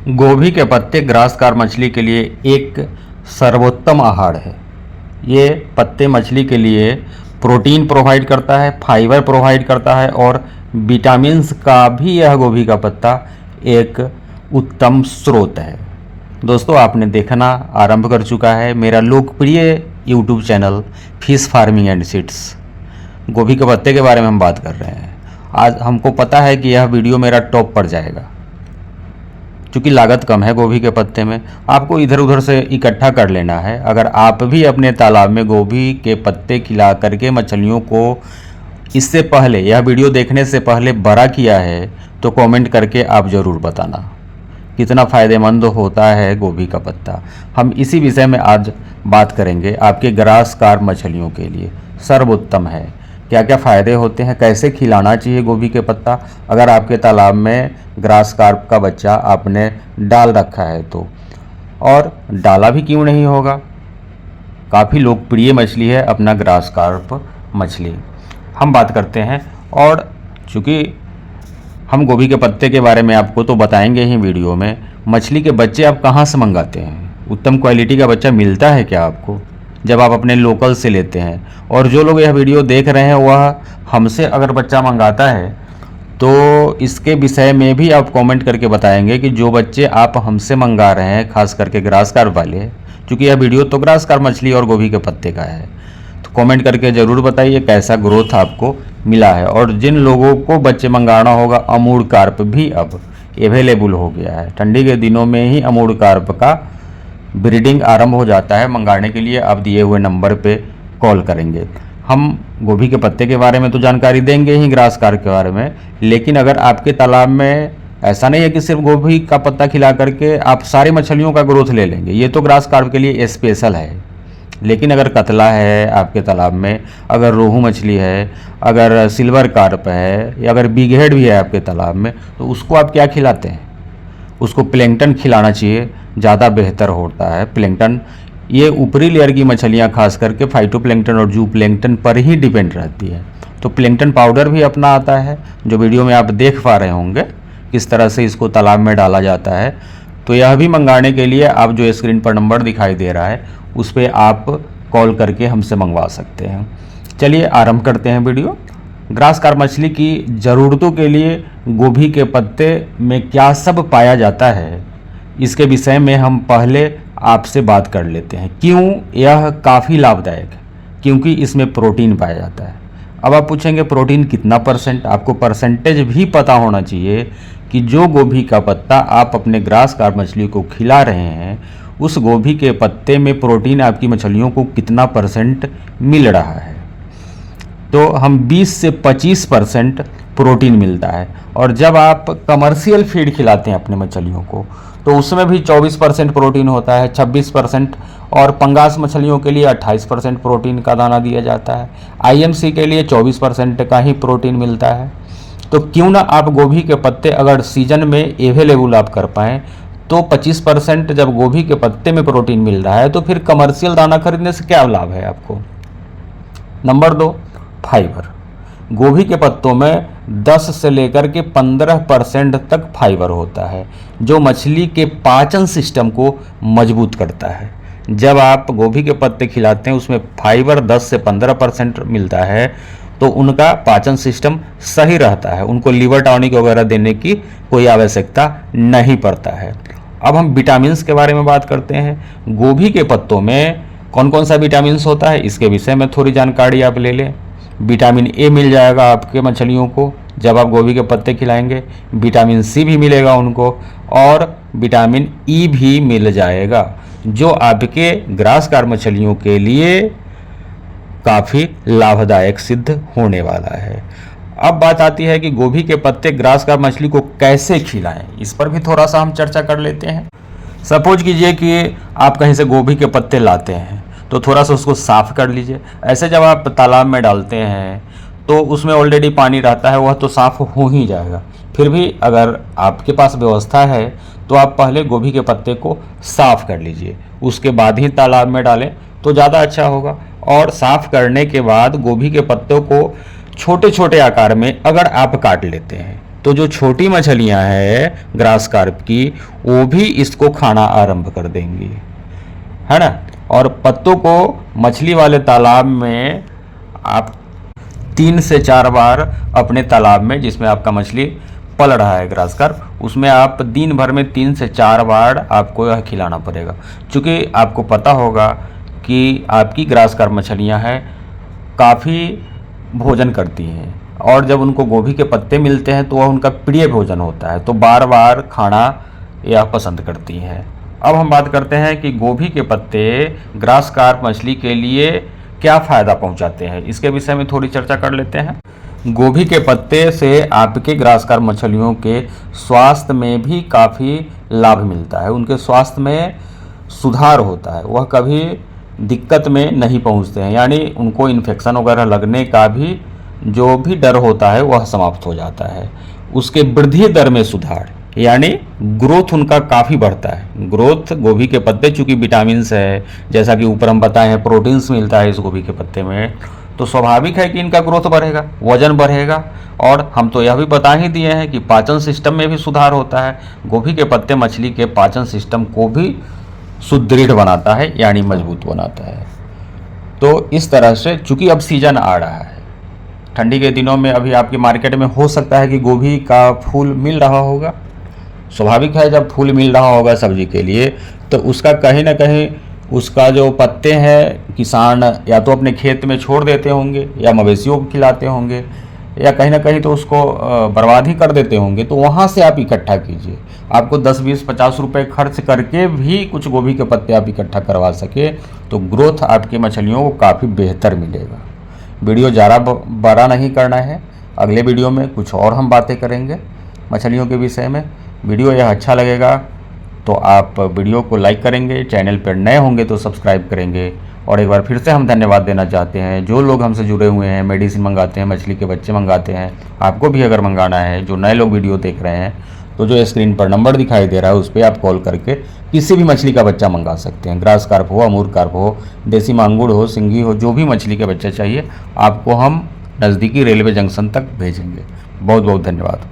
गोभी के पत्ते ग्रासकार मछली के लिए एक सर्वोत्तम आहार है। ये पत्ते मछली के लिए प्रोटीन प्रोवाइड करता है, फाइबर प्रोवाइड करता है और विटामिन्स का भी यह गोभी का पत्ता एक उत्तम स्रोत है। दोस्तों, आपने देखना आरंभ कर चुका है मेरा लोकप्रिय YouTube channel fish farming and seeds. गोभी के पत्ते के बारे में हम बात कर रहे हैं। आज हमको पता है कि यह वीडियो मेरा टॉप पर जाएगा क्योंकि लागत कम है गोभी के पत्ते में। आपको इधर उधर से इकट्ठा कर लेना है। अगर आप भी अपने तालाब में गोभी के पत्ते खिला करके मछलियों को इससे पहले, यह वीडियो देखने से पहले बड़ा किया है तो कमेंट करके आप ज़रूर बताना कितना फ़ायदेमंद होता है गोभी का पत्ता। हम इसी विषय में आज बात करेंगे। आपके ग्रासकार मछलियों के लिए सर्वोत्तम है, क्या क्या फ़ायदे होते हैं, कैसे खिलाना चाहिए गोभी के पत्ता अगर आपके तालाब में ग्रास कार्प का बच्चा आपने डाल रखा है तो, और डाला भी क्यों नहीं होगा। काफ़ी लोकप्रिय मछली है अपना ग्रास कार्प मछली। हम बात करते हैं, और चूँकि हम गोभी के पत्ते के बारे में आपको तो बताएंगे ही वीडियो में, मछली के बच्चे आप कहाँ से मंगाते हैं, उत्तम क्वालिटी का बच्चा मिलता है क्या आपको जब आप अपने लोकल से लेते हैं। और जो लोग यह वीडियो देख रहे हैं वह हमसे अगर बच्चा मंगाता है तो इसके विषय में भी आप कमेंट करके बताएंगे कि जो बच्चे आप हमसे मंगा रहे हैं, खास करके ग्रासकार वाले, क्योंकि यह वीडियो तो ग्रासकार मछली और गोभी के पत्ते का है, तो कमेंट करके ज़रूर बताइए कैसा ग्रोथ आपको मिला है। और जिन लोगों को बच्चे मंगाना होगा, अमूर कार्प भी अब अवेलेबल हो गया है। ठंडी के दिनों में ही अमूर कार्प का ब्रीडिंग आरंभ हो जाता है। मंगाने के लिए आप दिए हुए नंबर पे कॉल करेंगे। हम गोभी के पत्ते के बारे में तो जानकारी देंगे ही, ग्रासकार के बारे में, लेकिन अगर आपके तालाब में ऐसा नहीं है कि सिर्फ गोभी का पत्ता खिला करके आप सारी मछलियों का ग्रोथ ले लेंगे, ये तो ग्रासकार के लिए स्पेशल है। लेकिन अगर कतला है आपके तालाब में, अगर रोहू मछली है, अगर सिल्वर कार्प है, या अगर बिग हेड भी है आपके तालाब में, तो उसको आप क्या खिलाते हैं? उसको प्लैंकटन खिलाना चाहिए, ज़्यादा बेहतर होता है। प्लैंकटन ये ऊपरी लेयर की मछलियाँ खास करके फाइटोप्लैंकटन और जू प्लैंकटन पर ही डिपेंड रहती है। तो प्लैंकटन पाउडर भी अपना आता है, जो वीडियो में आप देख पा रहे होंगे किस तरह से इसको तालाब में डाला जाता है। तो यह भी मंगाने के लिए आप जो स्क्रीन पर नंबर दिखाई दे रहा है उस पर आप कॉल करके हमसे मंगवा सकते हैं। चलिए आरंभ करते हैं वीडियो। ग्रासकार मछली की ज़रूरतों के लिए गोभी के पत्ते में क्या सब पाया जाता है, इसके विषय में हम पहले आपसे बात कर लेते हैं। क्यों यह काफ़ी लाभदायक है? क्योंकि इसमें प्रोटीन पाया जाता है। अब आप पूछेंगे प्रोटीन कितना परसेंट? आपको परसेंटेज भी पता होना चाहिए कि जो गोभी का पत्ता आप अपने ग्रासकार मछली को खिला रहे हैं, उस गोभी के पत्ते में प्रोटीन आपकी मछलियों को कितना परसेंट मिल रहा है। तो हम 20 से 25% प्रोटीन मिलता है। और जब आप कमर्शियल फीड खिलाते हैं अपने मछलियों को तो उसमें भी 24% प्रोटीन होता है, 26%, और पंगास मछलियों के लिए 28% प्रोटीन का दाना दिया जाता है। आईएमसी के लिए 24% का ही प्रोटीन मिलता है। तो क्यों ना आप गोभी के पत्ते अगर सीजन में अवेलेबल आप कर पाएँ, तो 25% जब गोभी के पत्ते में प्रोटीन मिल रहा है तो फिर कमर्शियल दाना खरीदने से क्या लाभ है आपको। Number 2, fibre. गोभी के पत्तों में 10 से लेकर के 15% तक फाइबर होता है, जो मछली के पाचन सिस्टम को मजबूत करता है। जब आप गोभी के पत्ते खिलाते हैं उसमें फाइबर 10 से 15% मिलता है तो उनका पाचन सिस्टम सही रहता है, उनको लीवर टॉनिक वगैरह देने की कोई आवश्यकता नहीं पड़ता है। अब हम विटामिन्स के बारे में बात करते हैं। गोभी के पत्तों में कौन कौन सा विटामिन्स होता है, इसके विषय में थोड़ी जानकारी आप ले लें। विटामिन ए मिल जाएगा आपके मछलियों को जब आप गोभी के पत्ते खिलाएंगे। विटामिन सी भी मिलेगा उनको, और विटामिन ई भी मिल जाएगा, जो आपके ग्रासकार मछलियों के लिए काफ़ी लाभदायक सिद्ध होने वाला है। अब बात आती है कि गोभी के पत्ते ग्रासकार मछली को कैसे खिलाएं, इस पर भी थोड़ा सा हम चर्चा कर लेते हैं। सपोज कीजिए कि आप कहीं से गोभी के पत्ते लाते हैं तो थोड़ा सा उसको साफ़ कर लीजिए। ऐसे जब आप तालाब में डालते हैं तो उसमें ऑलरेडी पानी रहता है, वह तो साफ़ हो ही जाएगा। फिर भी अगर आपके पास व्यवस्था है तो आप पहले गोभी के पत्ते को साफ़ कर लीजिए, उसके बाद ही तालाब में डालें तो ज़्यादा अच्छा होगा। और साफ़ करने के बाद गोभी के पत्तों को छोटे छोटे आकार में अगर आप काट लेते हैं तो जो छोटी मछलियां हैं ग्रास कार्प की, वो भी इसको खाना आरंभ कर देंगी, है ना। और पत्तों को मछली वाले तालाब में आप 3 से 4 बार अपने तालाब में, जिसमें आपका मछली पल रहा है ग्रास कार्प, उसमें आप दिन भर में 3 से 4 बार आपको यह खिलाना पड़ेगा। क्योंकि आपको पता होगा कि आपकी ग्रास कार्प मछलियाँ हैं काफ़ी भोजन करती हैं, और जब उनको गोभी के पत्ते मिलते हैं तो वह उनका प्रिय भोजन होता है, तो बार बार खाना यह पसंद करती हैं। अब हम बात करते हैं कि गोभी के पत्ते ग्रास कार्प मछली के लिए क्या फ़ायदा पहुंचाते हैं, इसके विषय में थोड़ी चर्चा कर लेते हैं। गोभी के पत्ते से आपके ग्रास कार्प मछलियों के स्वास्थ्य में भी काफ़ी लाभ मिलता है, उनके स्वास्थ्य में सुधार होता है, वह कभी दिक्कत में नहीं पहुंचते हैं, यानी उनको इन्फेक्शन वगैरह लगने का भी जो भी डर होता है वह समाप्त हो जाता है। उसके वृद्धि दर में सुधार, यानी ग्रोथ उनका काफ़ी बढ़ता है। ग्रोथ गोभी के पत्ते चूँकि विटामिन है, जैसा कि ऊपर हम बताए हैं, प्रोटीन्स मिलता है इस गोभी के पत्ते में, तो स्वाभाविक है कि इनका ग्रोथ बढ़ेगा, वजन बढ़ेगा। और हम तो यह भी बता ही दिए हैं कि पाचन सिस्टम में भी सुधार होता है। गोभी के पत्ते मछली के पाचन सिस्टम को भी सुदृढ़ बनाता है, यानी मजबूत बनाता है। तो इस तरह से, चूँकि अब सीजन आ रहा है, ठंडी के दिनों में अभी आपके मार्केट में हो सकता है कि गोभी का फूल मिल रहा होगा। स्वाभाविक है, जब फूल मिल रहा होगा सब्जी के लिए, तो उसका कहीं ना कहीं उसका जो पत्ते हैं किसान या तो अपने खेत में छोड़ देते होंगे, या मवेशियों को खिलाते होंगे, या कहीं ना कहीं तो उसको बर्बाद ही कर देते होंगे। तो वहाँ से आप इकट्ठा कीजिए। आपको 10, 20, 50 रुपये खर्च करके भी कुछ गोभी के पत्ते आप इकट्ठा करवा सके तो ग्रोथ आपकी मछलियों को काफ़ी बेहतर मिलेगा। वीडियो ज़्यादा बड़ा नहीं करना है, अगले वीडियो में कुछ और हम बातें करेंगे मछलियों के विषय में। वीडियो यह अच्छा लगेगा तो आप वीडियो को लाइक करेंगे, चैनल पर नए होंगे तो सब्सक्राइब करेंगे। और एक बार फिर से हम धन्यवाद देना चाहते हैं जो लोग हमसे जुड़े हुए हैं, मेडिसिन मंगाते हैं, मछली के बच्चे मंगाते हैं। आपको भी अगर मंगाना है, जो नए लोग वीडियो देख रहे हैं, तो जो स्क्रीन पर नंबर दिखाई दे रहा है उस पर आप कॉल करके किसी भी मछली का बच्चा मंगा सकते हैं। ग्रास कार्प हो, अमूर कार्प हो, देसी मांगुर हो, सिंगी हो, जो भी मछली के बच्चे चाहिए आपको हम नज़दीकी रेलवे जंक्शन तक भेजेंगे। बहुत बहुत धन्यवाद।